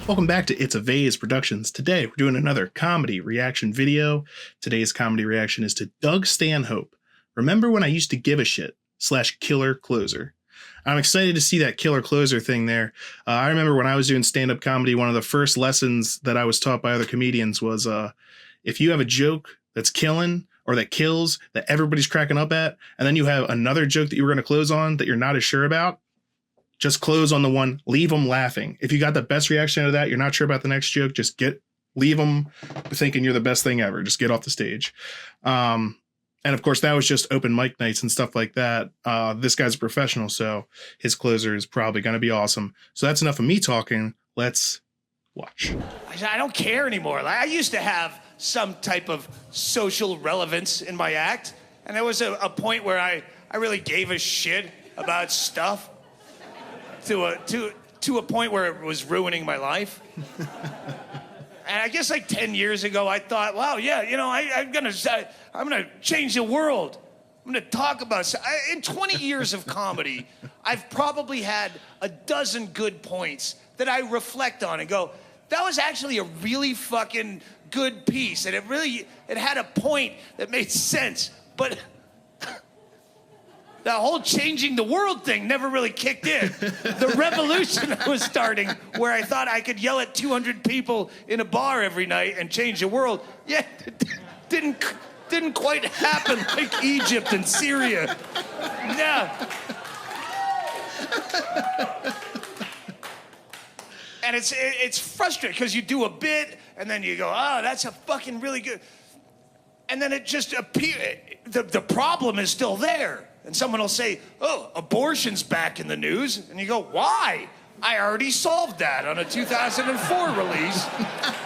Welcome back to It's a Vase Productions. Today, we're doing another comedy reaction video. Today's comedy reaction is to Doug Stanhope. Remember when I used to give a shit / killer closer. I'm excited to see that killer closer thing there. I remember when I was doing stand-up comedy, one of the first lessons that I was taught by other comedians was if you have a joke that's killing or that kills that everybody's cracking up at, and then you have another joke that you were going to close on that you're not as sure about, just close on the one, leave them laughing. If you got the best reaction out of that, you're not sure about the next joke, just leave them thinking you're the best thing ever. Just get off the stage. And of course, that was just open mic nights and stuff like that. This guy's a professional, so his closer is probably going to be awesome. So that's enough of me talking. Let's watch. I don't care anymore. I used to have some type of social relevance in my act, and there was a point where I really gave a shit about stuff. To a point where it was ruining my life. And I guess like 10 years ago, I thought, wow, yeah, you know, I'm gonna change the world. I'm gonna talk about, in 20 years of comedy, I've probably had a dozen good points that I reflect on and go, that was actually a really fucking good piece. And it had a point that made sense, but the whole changing the world thing never really kicked in. The revolution was starting where I thought I could yell at 200 people in a bar every night and change the world. Yeah, it didn't quite happen like Egypt and Syria. Yeah. And it's frustrating because you do a bit and then you go, oh, that's a fucking really good. And then it just appears, the problem is still there. And someone will say, oh, abortion's back in the news. And you go, why? I already solved that on a 2004 release.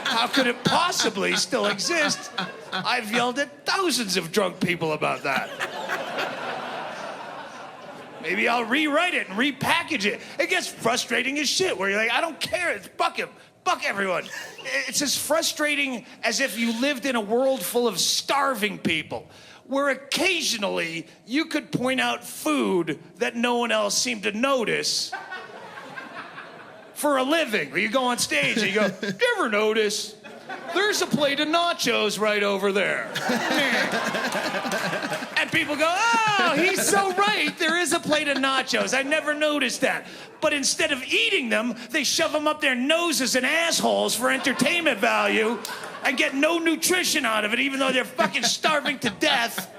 How could it possibly still exist? I've yelled at thousands of drunk people about that. Maybe I'll rewrite it and repackage it. It gets frustrating as shit where you're like, I don't care, fuck him. Fuck everyone. It's as frustrating as if you lived in a world full of starving people, where occasionally you could point out food that no one else seemed to notice for a living. Where you go on stage and you go, "Do you ever notice? There's a plate of nachos right over there." And people go, oh, he's so right. There is a plate of nachos. I never noticed that. But instead of eating them, they shove them up their noses and assholes for entertainment value and get no nutrition out of it, even though they're fucking starving to death.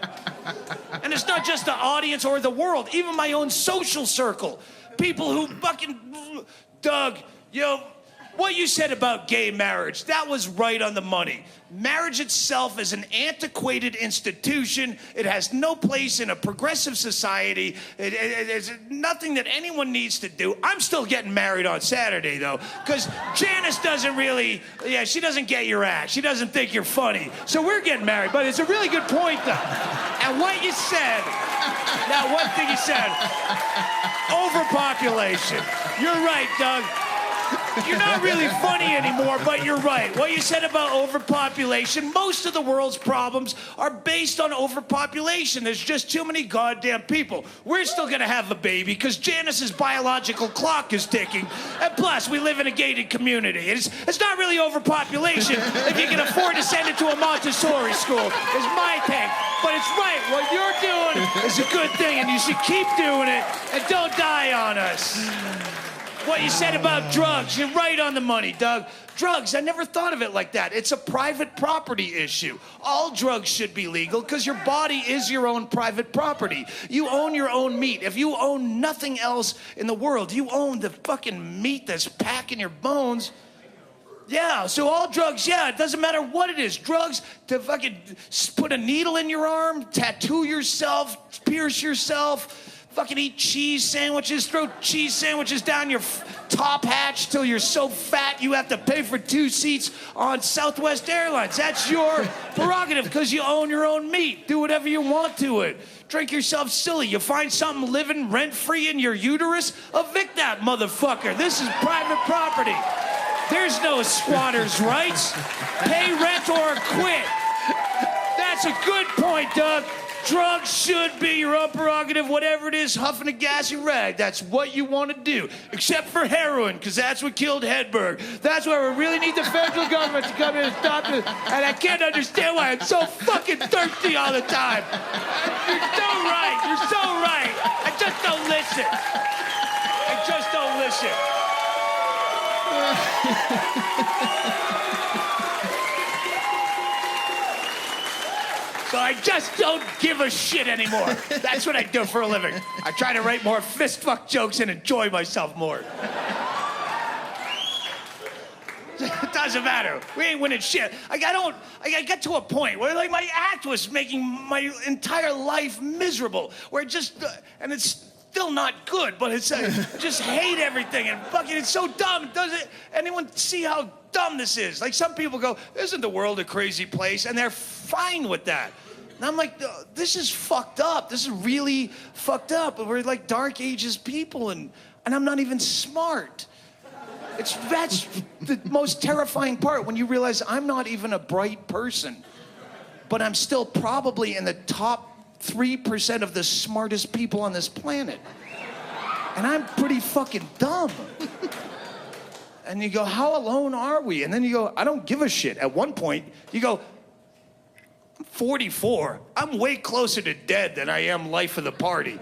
And it's not just the audience or the world, even my own social circle. People who fucking, Doug, you know, what you said about gay marriage, that was right on the money. Marriage itself is an antiquated institution. It has no place in a progressive society. It's nothing that anyone needs to do. I'm still getting married on Saturday, though, because Janice doesn't really, she doesn't get your act. She doesn't think you're funny. So we're getting married, but it's a really good point, though. And what you said, now one thing you said, overpopulation. You're right, Doug. You're not really funny anymore, but you're right. What you said about overpopulation, most of the world's problems are based on overpopulation. There's just too many goddamn people. We're still gonna have a baby because Janice's biological clock is ticking. And plus, we live in a gated community. It's not really overpopulation if you can afford to send it to a Montessori school, is my take. But it's right, what you're doing is a good thing, and you should keep doing it, and don't die on us. What you said about drugs, you're right on the money, Doug. Drugs, I never thought of it like that. It's a private property issue. All drugs should be legal because your body is your own private property. You own your own meat. If you own nothing else in the world, you own the fucking meat that's packing your bones. Yeah, so all drugs, yeah, it doesn't matter what it is. Drugs to fucking put a needle in your arm, tattoo yourself, pierce yourself, fucking eat cheese sandwiches, throw cheese sandwiches down your top hatch till you're so fat you have to pay for 2 seats on Southwest Airlines. That's your prerogative because you own your own meat. Do whatever you want to it. Drink yourself silly. You find something living rent-free in your uterus, evict that motherfucker. This is private property. There's no squatter's rights. Pay rent or quit. That's a good point, Doug. Drugs should be your own prerogative, whatever it is, huffing a gassy rag. That's what you want to do. Except for heroin, because that's what killed Hedberg. That's why we really need the federal government to come in and stop it. And I can't understand why I'm so fucking thirsty all the time. You're so right. You're so right. I just don't listen. I just don't listen. So I just don't give a shit anymore. That's what I do for a living. I try to write more fist fuck jokes and enjoy myself more. It doesn't matter. We ain't winning shit. I got to a point where like my act was making my entire life miserable. Where it just, and it's still not good, but it's I just hate everything and fucking it's so dumb. Doesn't anyone see how dumb this is? Like some people go, isn't the world a crazy place? And they're fine with that. And I'm like, this is fucked up. This is really fucked up. We're like dark ages people and I'm not even smart. That's the most terrifying part when you realize I'm not even a bright person, but I'm still probably in the top 3% of the smartest people on this planet. And I'm pretty fucking dumb. And you go, how alone are we? And then you go, I don't give a shit. At one point, you go, I'm 44. I'm way closer to dead than I am life of the party.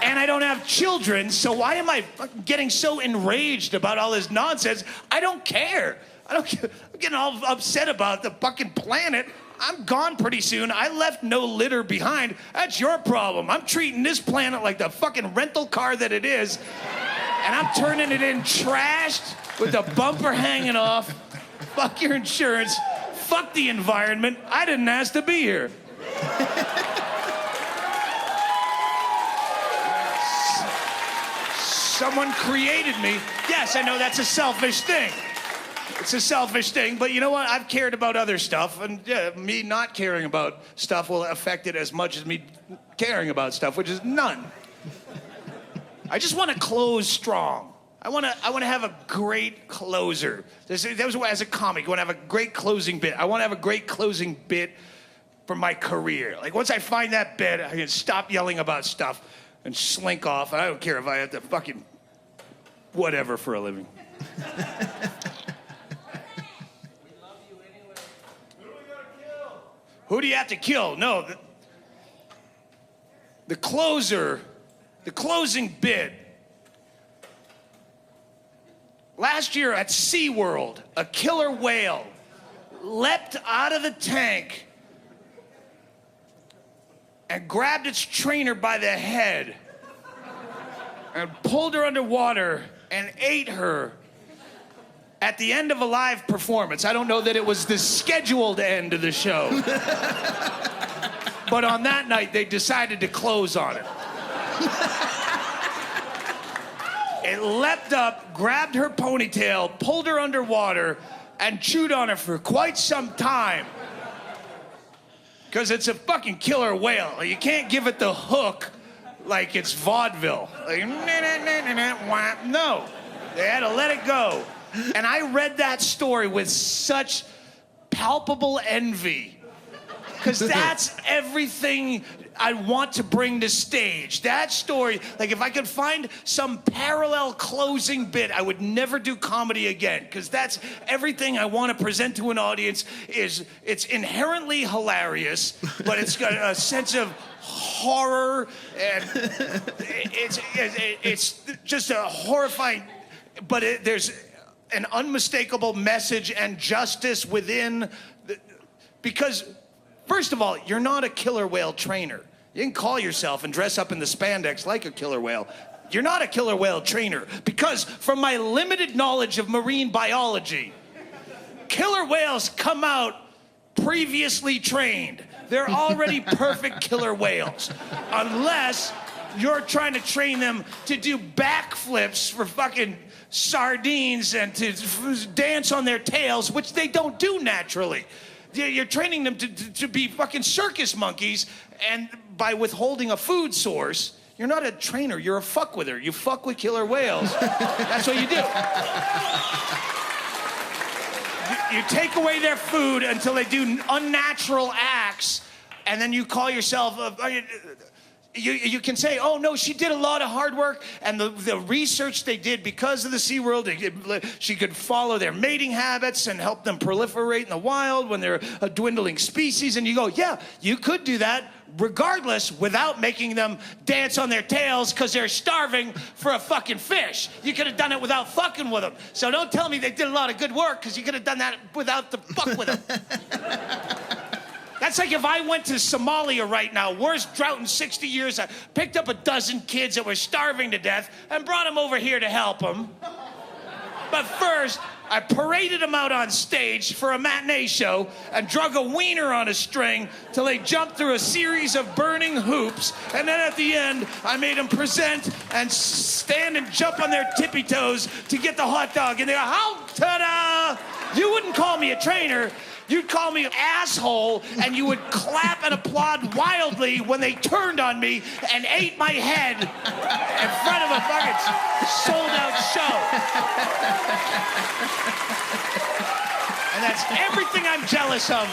And I don't have children, so why am I getting so enraged about all this nonsense? I don't care. I'm getting all upset about the fucking planet. I'm gone pretty soon. I left no litter behind. That's your problem. I'm treating this planet like the fucking rental car that it is. And I'm turning it in trashed with the bumper hanging off. Fuck your insurance. Fuck the environment. I didn't ask to be here. Someone created me. Yes, I know that's a selfish thing. It's a selfish thing, but you know what? I've cared about other stuff, and yeah, me not caring about stuff will affect it as much as me caring about stuff, which is none. I just want to close strong. I want to have a great closer. That was as a comic. You want to have a great closing bit. I want to have a great closing bit for my career. Like once I find that bit, I can stop yelling about stuff and slink off. And I don't care if I have to fucking whatever for a living. Who do you have to kill? No, the closer, the closing bit. Last year at SeaWorld, a killer whale leapt out of the tank and grabbed its trainer by the head and pulled her underwater and ate her at the end of a live performance. I don't know that it was the scheduled end of the show. But on that night, they decided to close on it. It leapt up, grabbed her ponytail, pulled her underwater, and chewed on her for quite some time. Because it's a fucking killer whale. You can't give it the hook like it's vaudeville. Like, no, they had to let it go. And I read that story with such palpable envy. Because that's everything I want to bring to stage. That story, like if I could find some parallel closing bit, I would never do comedy again. Because that's everything I want to present to an audience it's inherently hilarious, but it's got a sense of horror and it's just a horrifying, but there's an unmistakable message and justice within because first of all, you're not a killer whale trainer. You can call yourself and dress up in the spandex like a killer whale. You're not a killer whale trainer because from my limited knowledge of marine biology, killer whales come out previously trained. They're already perfect killer whales. Unless you're trying to train them to do backflips for fucking sardines and to dance on their tails, which they don't do naturally. You're training them to be fucking circus monkeys, and by withholding a food source, you're not a trainer, you're a fuck with her. You fuck with killer whales. That's what you do. You take away their food until they do unnatural acts, and then you call yourself you can say, oh, no, she did a lot of hard work, and the research they did because of the SeaWorld, she could follow their mating habits and help them proliferate in the wild when they're a dwindling species. And you go, yeah, you could do that regardless without making them dance on their tails because they're starving for a fucking fish. You could have done it without fucking with them. So don't tell me they did a lot of good work because you could have done that without the fuck with them. That's like if I went to Somalia right now, worst drought in 60 years, I picked up a dozen kids that were starving to death and brought them over here to help them. But first, I paraded them out on stage for a matinee show and drug a wiener on a string till they jumped through a series of burning hoops. And then at the end, I made them present and stand and jump on their tippy toes to get the hot dog. And they go, how, ta-da! You wouldn't call me a trainer. You'd call me an asshole, and you would clap and applaud wildly when they turned on me and ate my head in front of a fucking sold-out show. And that's everything I'm jealous of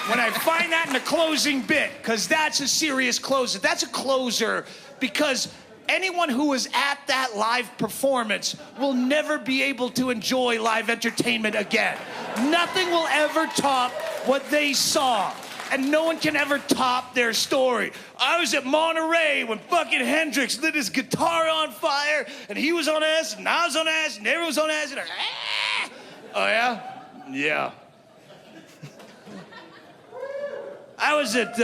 when I find that in the closing bit, because that's a serious closer. That's a closer because anyone who was at that live performance will never be able to enjoy live entertainment again. Nothing will ever top what they saw, and no one can ever top their story. I was at Monterey when fucking Hendrix lit his guitar on fire, and he was on acid, and I was on acid, and everyone was on acid. Ah! Oh, yeah? Yeah. I was at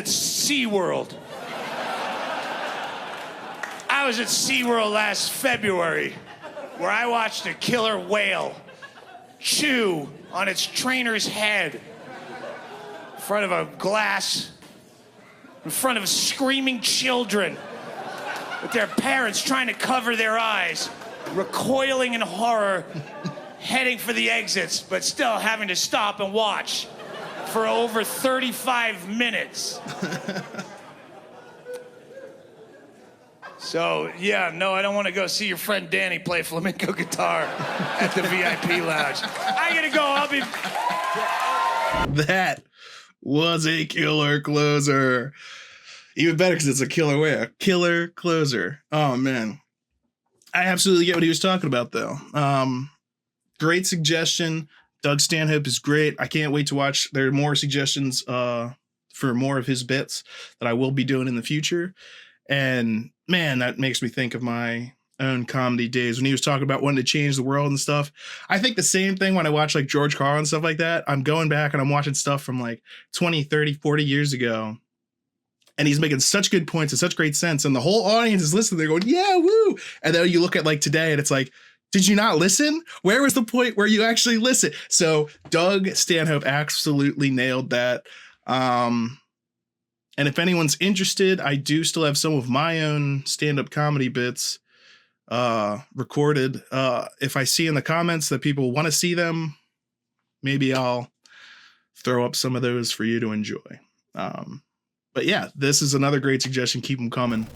SeaWorld. I was at SeaWorld last February, where I watched a killer whale chew on its trainer's head in front of a glass, in front of screaming children with their parents trying to cover their eyes, recoiling in horror, heading for the exits, but still having to stop and watch for over 35 minutes. So, yeah, no, I don't want to go see your friend Danny play flamenco guitar at the VIP lounge. I gotta go. I'll be... That was a killer closer. Even better because it's a killer way. A killer closer. Oh, man. I absolutely get what he was talking about, though. Great suggestion. Doug Stanhope is great. I can't wait to watch. There are more suggestions for more of his bits that I will be doing in the future. And man, that makes me think of my own comedy days when he was talking about wanting to change the world and stuff. I think the same thing when I watch like George Carlin and stuff like that. I'm going back and I'm watching stuff from like 20, 30, 40 years ago. And he's making such good points and such great sense. And the whole audience is listening. They're going, yeah, woo. And then you look at like today and it's like, did you not listen? Where was the point where you actually listen? So Doug Stanhope absolutely nailed that. And if anyone's interested, I do still have some of my own stand-up comedy bits recorded. If I see in the comments that people want to see them, maybe I'll throw up some of those for you to enjoy. But yeah, this is another great suggestion. Keep them coming.